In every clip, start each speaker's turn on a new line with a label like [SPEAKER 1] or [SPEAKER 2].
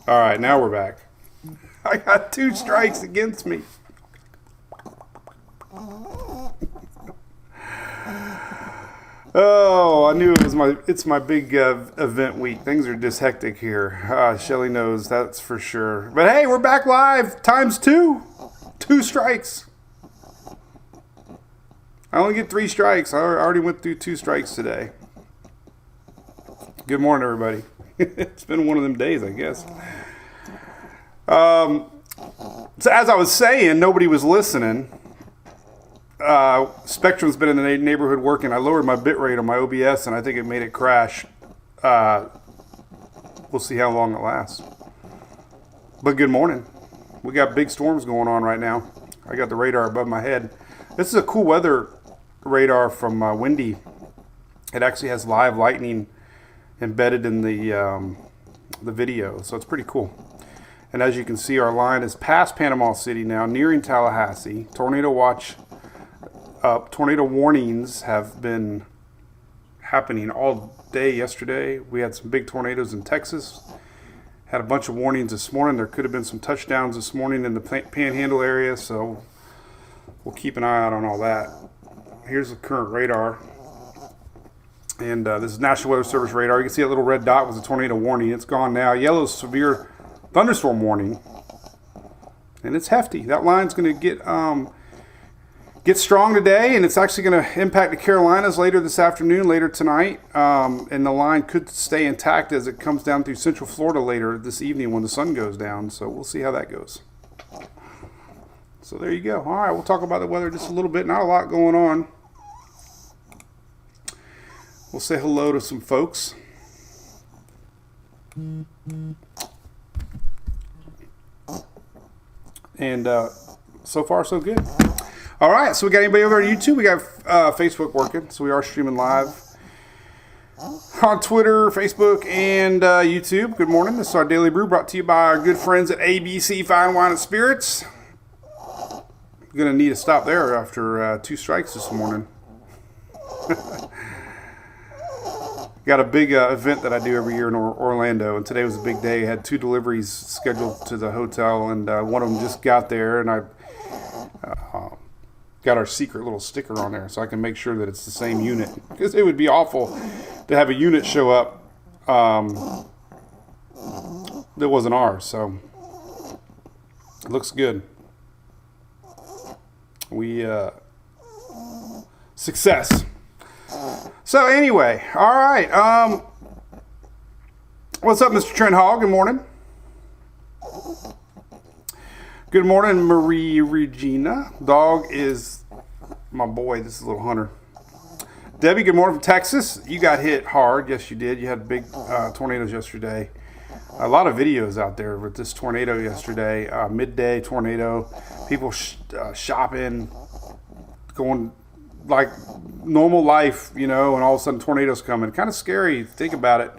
[SPEAKER 1] All right, now we're back. I got 2 strikes against me. Oh, I knew it was it's my big event week. Things are just hectic here. Shelly knows, that's for sure. But hey, we're back live times 2. 2 strikes. I only get 3 strikes. I already went through 2 strikes today. Good morning, everybody. It's been one of them days, I guess. So as I was saying, nobody was listening. Spectrum's been in the neighborhood working. I lowered my bit rate on my OBS, and I think it made it crash. We'll see how long it lasts. But good morning. We got big storms going on right now. I got the radar above my head. This is a cool weather radar from Windy. It actually has live lightning embedded in the video, so it's pretty cool. And as you can see, our line is past Panama City now, nearing Tallahassee. Tornado watch up. Tornado warnings have been happening all day yesterday. We had some big tornadoes in Texas. Had a bunch of warnings this morning. There could have been some touchdowns this morning in the Panhandle area, so we'll keep an eye out on all that. Here's the current radar. And this is National Weather Service radar. You can see that little red dot was a tornado warning. It's gone now. Yellow is severe thunderstorm warning. And it's hefty. That line's going to get strong today, and it's actually going to impact the Carolinas later this afternoon, later tonight. And the line could stay intact as it comes down through Central Florida later this evening when the sun goes down. So we'll see how that goes. So there you go. All right, we'll talk about the weather just a little bit. Not a lot going on. We'll say hello to some folks. And so far, so good. All right, so we got anybody over on YouTube? We got Facebook working, so we are streaming live on Twitter, Facebook, and YouTube. Good morning. This is our Daily Brew brought to you by our good friends at ABC Fine Wine and Spirits. Going to need to stop there after 2 strikes this morning. Got a big event that I do every year in Orlando, and today was a big day. I had 2 deliveries scheduled to the hotel, and one of them just got there, and I got our secret little sticker on there so I can make sure that it's the same unit, because it would be awful to have a unit show up that wasn't ours. So it looks good. We success. So anyway, all right. What's up, Mr. Trent Hall? Good morning. Good morning, Marie Regina. Dog is my boy. This is little Hunter. Debbie, good morning from Texas. You got hit hard. Yes, you did. You had big tornadoes yesterday. A lot of videos out there with this tornado yesterday. Midday tornado. People shopping, going like normal life, you know, and all of a sudden tornadoes coming. Kind of scary if you think about it.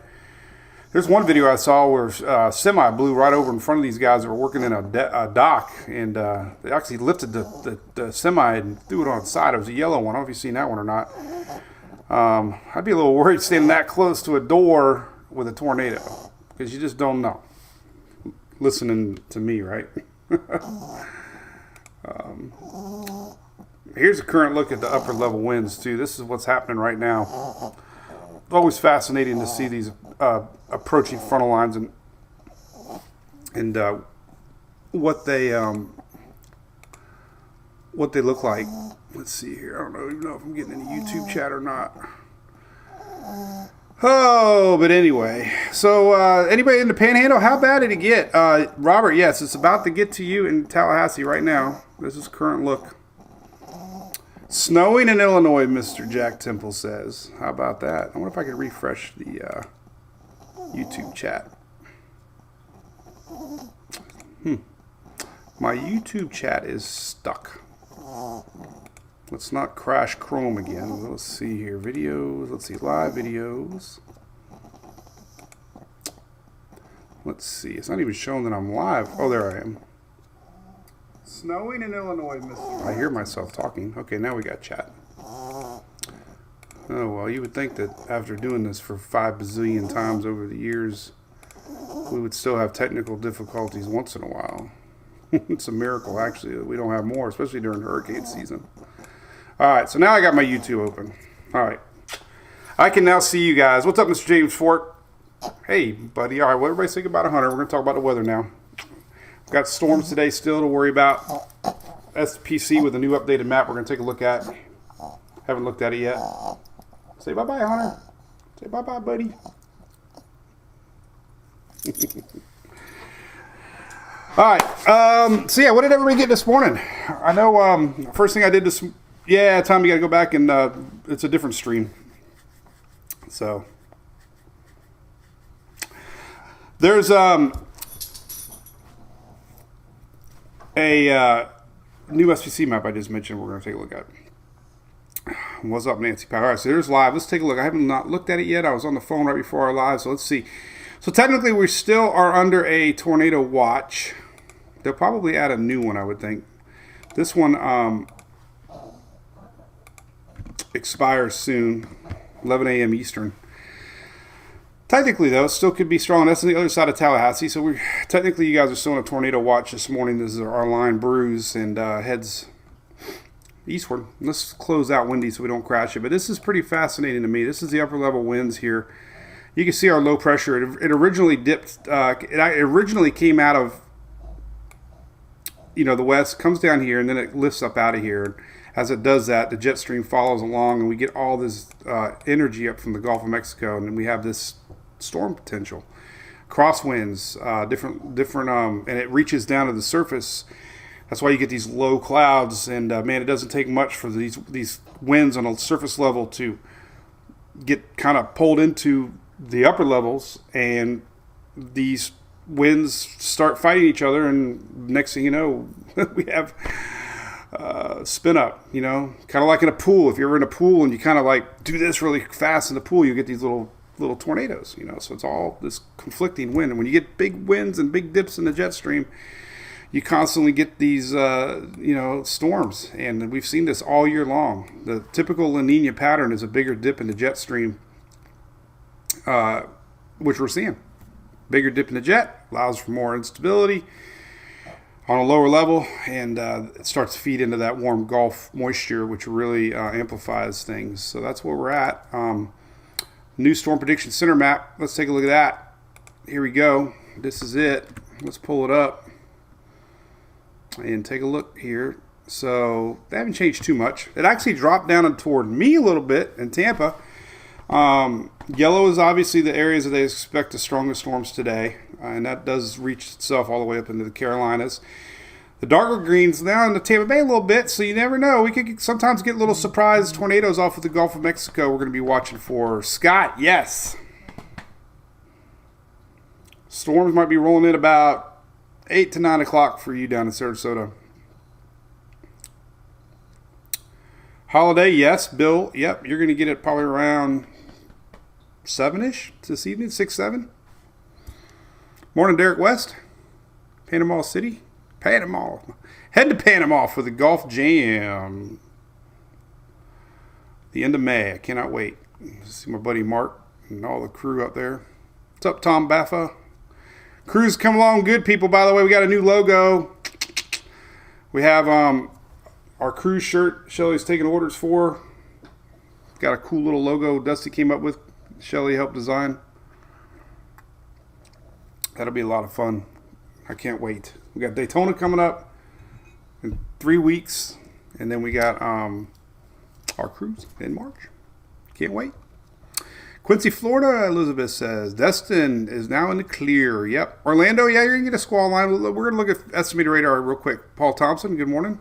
[SPEAKER 1] There's one video I saw where a semi blew right over in front of these guys that were working in a dock, and they actually lifted the semi and threw it on its side. It was a yellow one. I don't know if you've seen that one or not. I'd be a little worried standing that close to a door with a tornado, because you just don't know. Listening to me, right? Here's a current look at the upper level winds too. This is what's happening right now. It's always fascinating to see these approaching frontal lines and what they look like. Let's see here. I don't even know if I'm getting any YouTube chat or not. Oh, but anyway. So anybody in the Panhandle? How bad did it get? Robert, yes, it's about to get to you in Tallahassee right now. This is current look. Snowing in Illinois, Mr. Jack Temple says. How about that? I wonder if I could refresh the YouTube chat. My YouTube chat is stuck. Let's not crash Chrome again. Let's see here. Videos. Let's see. Live videos. Let's see. It's not even showing that I'm live. Oh, there I am. Snowing in Illinois, Mr. I hear myself talking. Okay, now we got chat. Oh, well, you would think that after doing this for 5 bazillion times over the years, we would still have technical difficulties once in a while. It's a miracle, actually, that we don't have more, especially during hurricane season. All right, so now I got my YouTube open. All right. I can now see you guys. What's up, Mr. James Fort? Hey, buddy. All right, well, everybody say goodbye to Hunter. We're going to talk about the weather now. We've got storms today still to worry about. SPC with a new updated map we're going to take a look at. Haven't looked at it yet. Say bye-bye, Hunter. Say bye-bye, buddy. All right. So, yeah, what did everybody get this morning? I know first thing I did this... Yeah, Tom, you got to go back and it's a different stream. So, there's a new SPC map I just mentioned we're going to take a look at. What's up, Nancy Power? All right, so there's live. Let's take a look. I haven't not looked at it yet. I was on the phone right before our live, so let's see. So technically, we still are under a tornado watch. They'll probably add a new one, I would think. This one expires soon, 11 a.m. Eastern. Technically, though, it still could be strong. That's on the other side of Tallahassee. So technically, you guys are still in a tornado watch this morning. This is our line brews and heads eastward. Let's close out windy so we don't crash it. But this is pretty fascinating to me. This is the upper level winds here. You can see our low pressure. It originally dipped. It originally came out of the west, comes down here, and then it lifts up out of here. As it does that, the jet stream follows along, and we get all this energy up from the Gulf of Mexico, and then we have this storm potential, crosswinds, different, and it reaches down to the surface. That's why you get these low clouds, and man, it doesn't take much for these winds on a surface level to get kind of pulled into the upper levels, and these winds start fighting each other, and next thing you know, we have spin up, kind of like in a pool. If you're in a pool and you kind of like do this really fast in the pool, you get these little tornadoes, so it's all this conflicting wind. And when you get big winds and big dips in the jet stream, you constantly get these storms, and we've seen this all year long. The typical La Nina pattern is a bigger dip in the jet stream, which we're seeing. Bigger dip in the jet allows for more instability on a lower level, and it starts to feed into that warm Gulf moisture, which really amplifies things. So that's where we're at. New Storm Prediction Center map. Let's take a look at that. Here we go. This is it. Let's pull it up and take a look here. So they haven't changed too much. It actually dropped down toward me a little bit in Tampa. Yellow is obviously the areas that they expect the strongest storms today, and that does reach itself all the way up into the Carolinas. The darker green's now in the Tampa Bay a little bit, so you never know. We could sometimes get little surprise tornadoes off of the Gulf of Mexico we're going to be watching for. Scott, yes. Storms might be rolling in about 8 to 9 o'clock for you down in Sarasota. Holiday, yes. Bill, yep. You're going to get it probably around 7-ish this evening, 6, 7. Morning, Derek West. Panama City. Panama. Head to Panama for the Golf Jam. The end of May. I cannot wait. See my buddy Mark and all the crew up there. What's up, Tom Baffa? Crew's come along good, people. By the way, we got a new logo. We have our cruise shirt Shelly's taking orders for. Got a cool little logo Dusty came up with. Shelly helped design. That'll be a lot of fun. I can't wait. We got Daytona coming up in 3 weeks, and then we got our cruise in March. Can't wait. Quincy, Florida, Elizabeth says, Destin is now in the clear. Yep. Orlando, yeah, you're going to get a squall line. We're going to look at estimated radar real quick. Paul Thompson, good morning.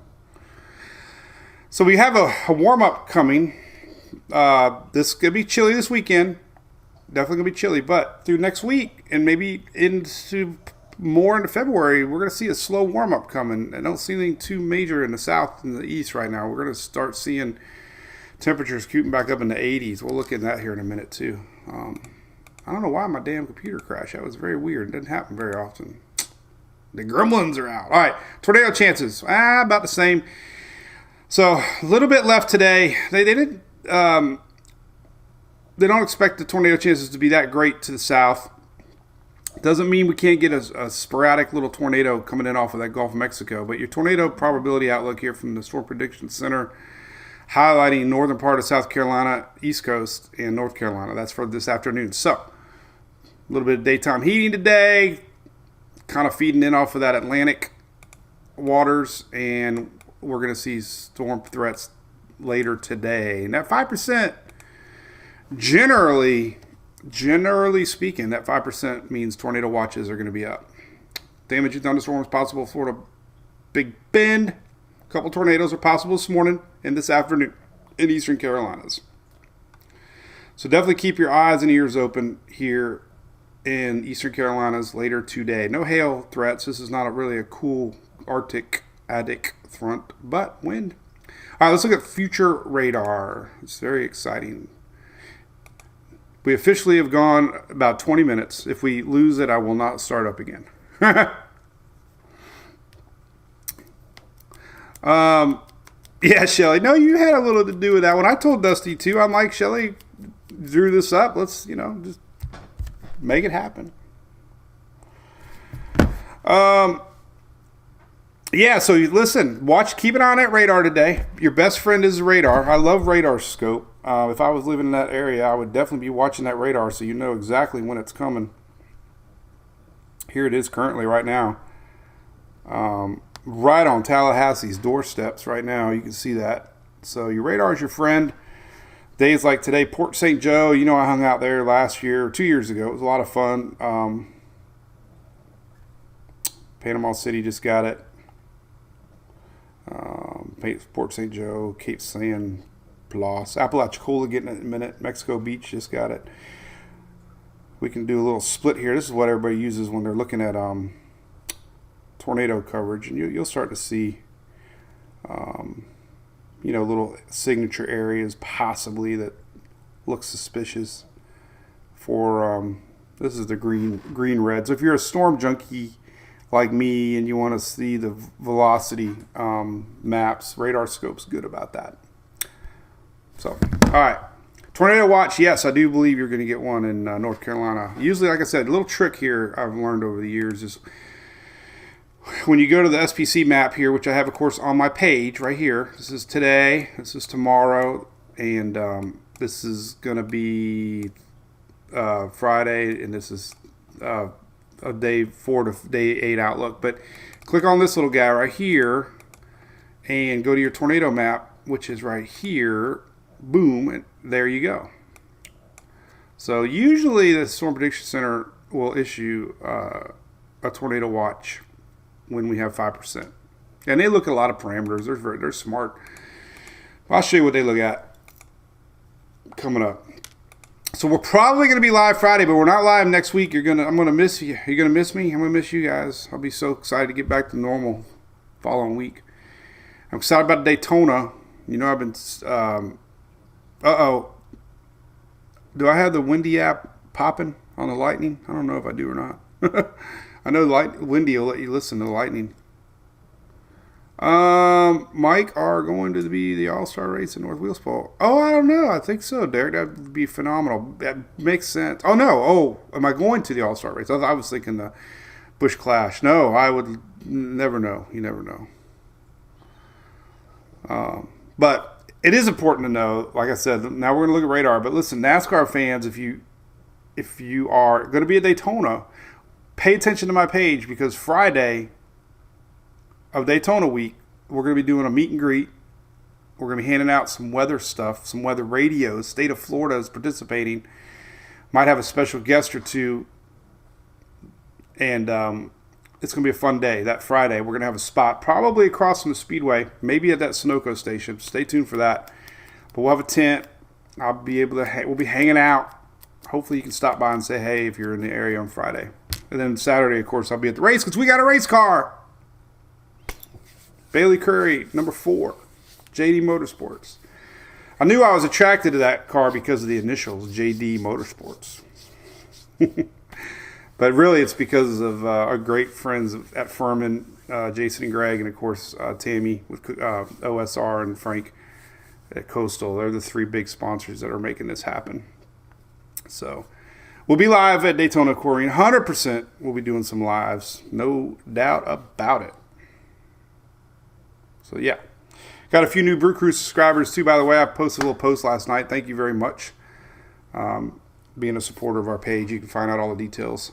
[SPEAKER 1] So we have a warm-up coming. This is going to be chilly this weekend. Definitely going to be chilly. But through next week and maybe into more into February, we're going to see a slow warm-up coming. I don't see anything too major in the south and the east right now. We're going to start seeing temperatures shooting back up in the 80s. We'll look at that here in a minute, too. I don't know why my damn computer crashed. That was very weird. It doesn't happen very often. The gremlins are out. All right, tornado chances. About the same. So a little bit left today. They didn't. They don't expect the tornado chances to be that great to the south. Doesn't mean we can't get a sporadic little tornado coming in off of that Gulf of Mexico, but your tornado probability outlook here from the Storm Prediction Center highlighting northern part of South Carolina, East Coast, and North Carolina. That's for this afternoon. So, a little bit of daytime heating today, kind of feeding in off of that Atlantic waters, and we're going to see storm threats later today. And that 5%, generally speaking, that 5% means tornado watches are going to be up. Damaging thunderstorms possible Florida Big Bend. A couple tornadoes are possible this morning and this afternoon in eastern Carolinas. So definitely keep your eyes and ears open here in eastern Carolinas later today. No hail threats. This is not really a cool Arctic front, but wind. All right, let's look at future radar. It's very exciting. We officially have gone about 20 minutes. If we lose it, I will not start up again. Yeah, Shelly. No, you had a little to do with that one. I told Dusty too. I'm like, Shelly drew this up. Let's, just make it happen. Yeah, so listen, keep an eye on that radar today. Your best friend is the radar. I love radar scope. If I was living in that area, I would definitely be watching that radar so you know exactly when it's coming. Here it is currently right now. Right on Tallahassee's doorsteps right now. You can see that. So your radar is your friend. Days like today, Port St. Joe, I hung out there last year, 2 years ago. It was a lot of fun. Panama City just got it. Port St. Joe, Cape San Blas, Apalachicola getting it in a minute. Mexico Beach just got it. We can do a little split here. This is what everybody uses when they're looking at tornado coverage, and you'll start to see little signature areas possibly that look suspicious for this is the green red. So if you're a storm junkie like me and you want to see the velocity maps, radar scope's good about that. So, all right. Tornado watch, yes, I do believe you're going to get one in North Carolina. Usually, like I said, a little trick here I've learned over the years is when you go to the SPC map here, which I have, of course, on my page right here. This is today, this is tomorrow, and this is going to be Friday, and this is a day 4 to day 8 outlook. But click on this little guy right here and go to your tornado map, which is right here. Boom, and there you go. So usually the Storm Prediction Center will issue a tornado watch when we have 5%. And they look at a lot of parameters. They're smart. I'll show you what they look at coming up. So we're probably going to be live Friday, but we're not live next week. I'm going to miss you. You're going to miss me. I'm going to miss you guys. I'll be so excited to get back to normal following week. I'm excited about Daytona. I've been... Do I have the Windy app popping on the Lightning? I don't know if I do or not. I know Windy will let you listen to the Lightning. Mike are going to be the All-Star race in North Wheelsball. Oh, I don't know. I think so, Derek. That would be phenomenal. That makes sense. Oh, no. Oh, am I going to the All-Star race? I was thinking the Busch Clash. No, I would never know. You never know. But it is important to know, like I said, now we're going to look at radar. But listen, NASCAR fans, if you are going to be at Daytona, pay attention to my page because Friday of Daytona week, we're going to be doing a meet and greet. We're going to be handing out some weather stuff, some weather radios. State of Florida is participating. Might have a special guest or two. And it's going to be a fun day. That Friday, we're going to have a spot probably across from the Speedway, maybe at that Sunoco station. Stay tuned for that. But we'll have a tent. I'll be able to. We'll be hanging out. Hopefully, you can stop by and say hey if you're in the area on Friday. And then Saturday, of course, I'll be at the race because we got a race car. Bailey Curry, number 4, JD Motorsports. I knew I was attracted to that car because of the initials, JD Motorsports. But really, it's because of our great friends at Furman, Jason and Greg, and of course Tammy with OSR and Frank at Coastal. They're the 3 big sponsors that are making this happen. So We'll be live at Daytona Aquarium. 100% we'll be doing some lives. No doubt about it. So, yeah. Got a few new Brew Crew subscribers, too, by the way. I posted a little post last night. Thank you very much. Being a supporter of our page, you can find out all the details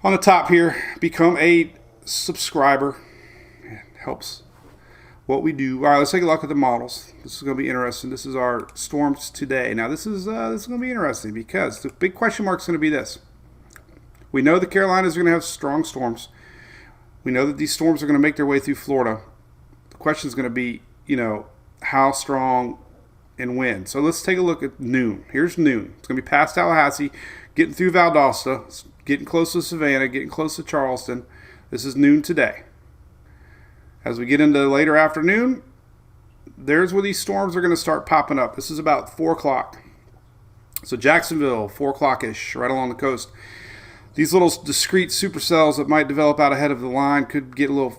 [SPEAKER 1] on the top here. Become a subscriber. It helps what we do. All right, let's take a look at the models. This is going to be interesting. This is our storms today. Now, this is going to be interesting because the big question mark is going to be this. We know the Carolinas are going to have strong storms. We know that these storms are going to make their way through Florida. The question is going to be, how strong and when. So let's take a look at noon. Here's noon. It's going to be past Tallahassee, getting through Valdosta, getting close to Savannah, getting close to Charleston. This is noon today. As we get into later afternoon, there's where these storms are going to start popping up. This is about 4 o'clock. So Jacksonville, 4 o'clock-ish, right along the coast. These little discrete supercells that might develop out ahead of the line could get a little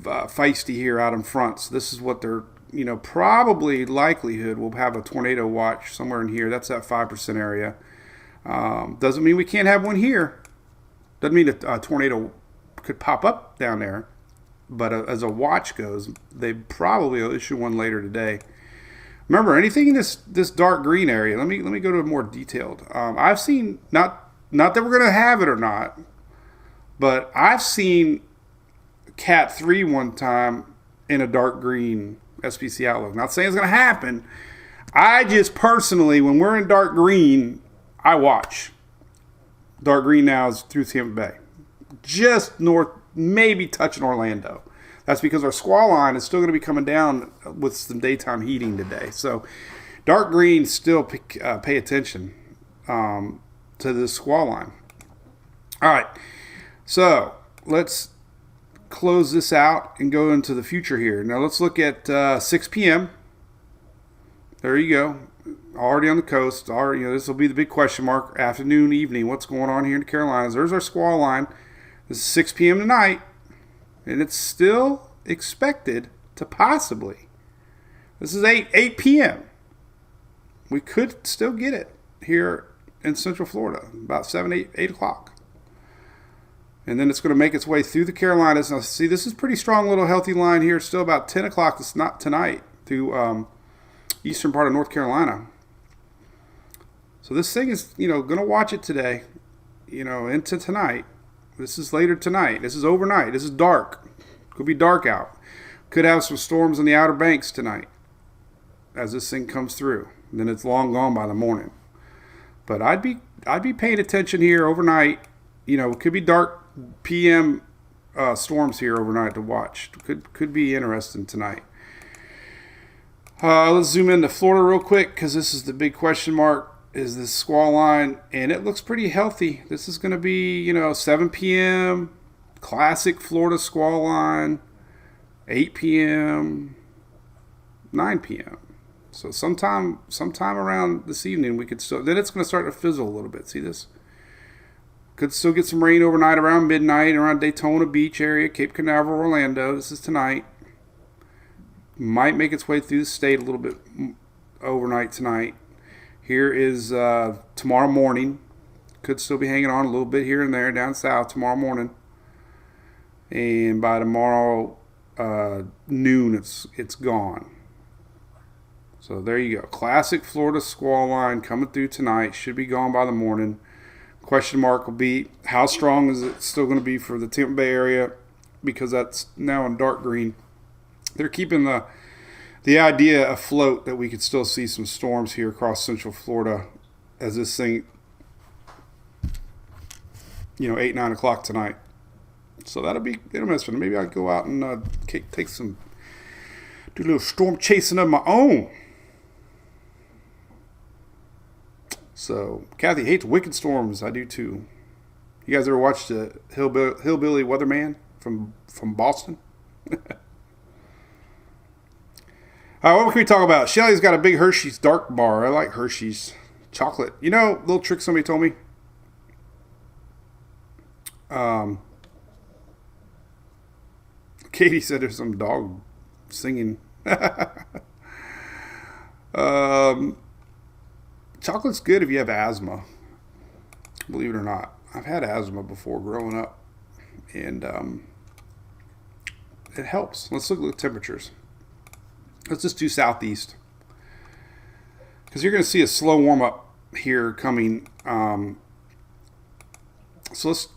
[SPEAKER 1] feisty here out in front. So this is what they're, probably likelihood we'll have a tornado watch somewhere in here. That's that 5% area. Doesn't mean we can't have one here. Doesn't mean a tornado could pop up down there. But as a watch goes, they probably will issue one later today. Remember, anything in this dark green area, let me go to a more detailed. I've seen, not that we're going to have it or not, but I've seen Cat 3 one time in a dark green SPC outlook. Not saying it's going to happen. I just personally, when we're in dark green, I watch. Dark green now is through Tampa Bay. Just north, maybe touching Orlando. That's because our squall line is still going to be coming down with some daytime heating today. So dark green, still pay attention to the squall line. All right, so let's close this out and go into the future here. Now let's look at 6 p.m. There you go. Already on the coast. Already, this will be the big question mark. Afternoon, evening. What's going on here in the Carolinas? There's our squall line. This is 6 p.m. tonight, and it's still expected to possibly. This is 8 p.m. We could still get it here in Central Florida, about 8 o'clock. And then it's going to make its way through the Carolinas. Now, see, this is pretty strong little healthy line here. Still about 10 o'clock. It's not tonight through eastern part of North Carolina. So this thing is, going to watch it today, into tonight. This is later tonight. This is overnight. This is dark. Could be dark out. Could have some storms on the Outer Banks tonight as this thing comes through. And then it's long gone by the morning. But I'd be paying attention here overnight. It could be dark PM storms here overnight to watch. Could be interesting tonight. Let's zoom into Florida real quick because this is the big question mark. Is this squall line, and it looks pretty healthy. This is going to be, 7 p.m., classic Florida squall line, 8 p.m., 9 p.m. So sometime around this evening, we could still, then it's going to start to fizzle a little bit. See this? Could still get some rain overnight around midnight, around Daytona Beach area, Cape Canaveral, Orlando. This is tonight. Might make its way through the state a little bit overnight tonight. Here is tomorrow morning. Could still be hanging on a little bit here and there down south tomorrow morning. And by tomorrow noon, it's gone. So there you go. Classic Florida squall line coming through tonight. Should be gone by the morning. Question mark will be how strong is it still going to be for the Tampa Bay area, because that's now in dark green. They're keeping the idea afloat that we could still see some storms here across Central Florida as this thing, 8, 9 o'clock tonight. So that'll be interesting. Maybe I'll go out and do a little storm chasing of my own. So Kathy hates wicked storms. I do too. You guys ever watched the Hillbilly Weatherman from Boston? What can we talk about? Shelly's got a big Hershey's dark bar. I like Hershey's chocolate. Little trick somebody told me. Katie said there's some dog singing. Chocolate's good if you have asthma. believe it or not. I've had asthma before growing up, and it helps. Let's look at the temperatures. Let's just do southeast, because you're going to see a slow warm up here coming. So let's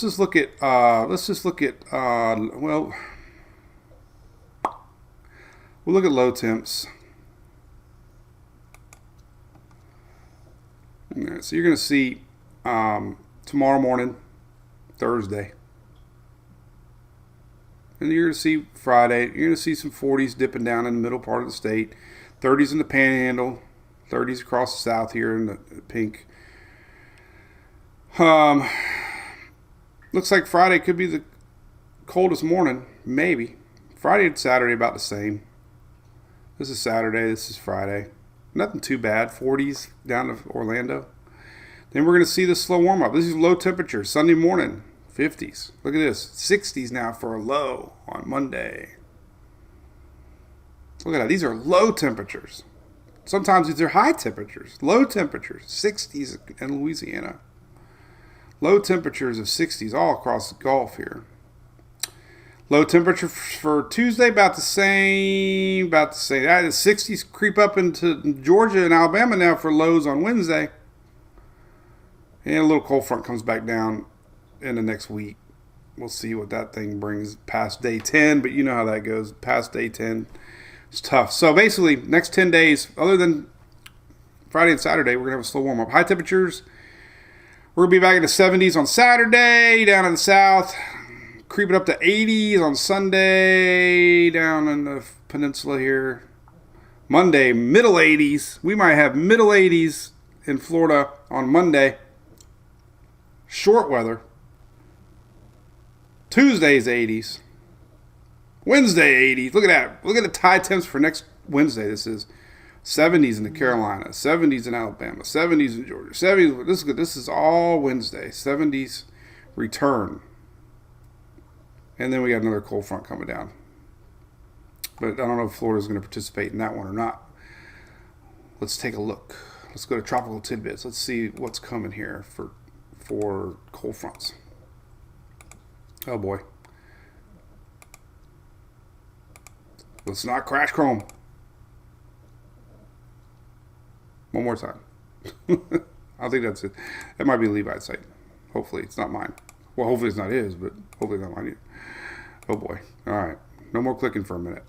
[SPEAKER 1] just look at well, we'll look at low temps. All right, so you're going to see tomorrow morning, Thursday. And you're going to see Friday. You're going to see some 40s dipping down in the middle part of the state. 30s in the Panhandle. 30s across the south here in the pink. Looks like Friday could be the coldest morning. Maybe. Friday and Saturday about the same. This is Saturday. This is Friday. Nothing too bad. 40s down to Orlando. Then we're going to see the slow warm up. This is low temperature. Sunday morning. 50s. Look at this. 60s now for a low on Monday. Look at that. These are low temperatures. Sometimes these are high temperatures. Low temperatures. 60s in Louisiana. Low temperatures of 60s all across the Gulf here. Low temperature for Tuesday about the same. About the same. The 60s creep up into Georgia and Alabama now for lows on Wednesday. And a little cold front comes back down in the next week. We'll see what that thing brings past day 10, but you know how that goes. Past day 10, it's tough. So basically, next 10 days, other than Friday and Saturday, we're going to have a slow warm-up. High temperatures, we're going to be back in the 70s on Saturday, down in the south, creeping up to 80s on Sunday, down in the peninsula here. Monday, middle 80s. We might have middle 80s in Florida on Monday. Short weather. Tuesday's 80s. Wednesday 80s. Look at that. Look at the high temps for next Wednesday. This is 70s in the Carolinas, 70s in Alabama, 70s in Georgia, 70s. This is good. This is all Wednesday. 70s return. And then we got another cold front coming down. But I don't know if Florida's going to participate in that one or not. Let's take a look. Let's go to tropical tidbits. Let's see what's coming here for cold fronts. Oh boy. Let's not crash Chrome. One more time. I think that's it. That might be Levi's site. Hopefully it's not mine. Well, hopefully it's not his, but hopefully it's not mine either. Oh boy. All right. No more clicking for a minute.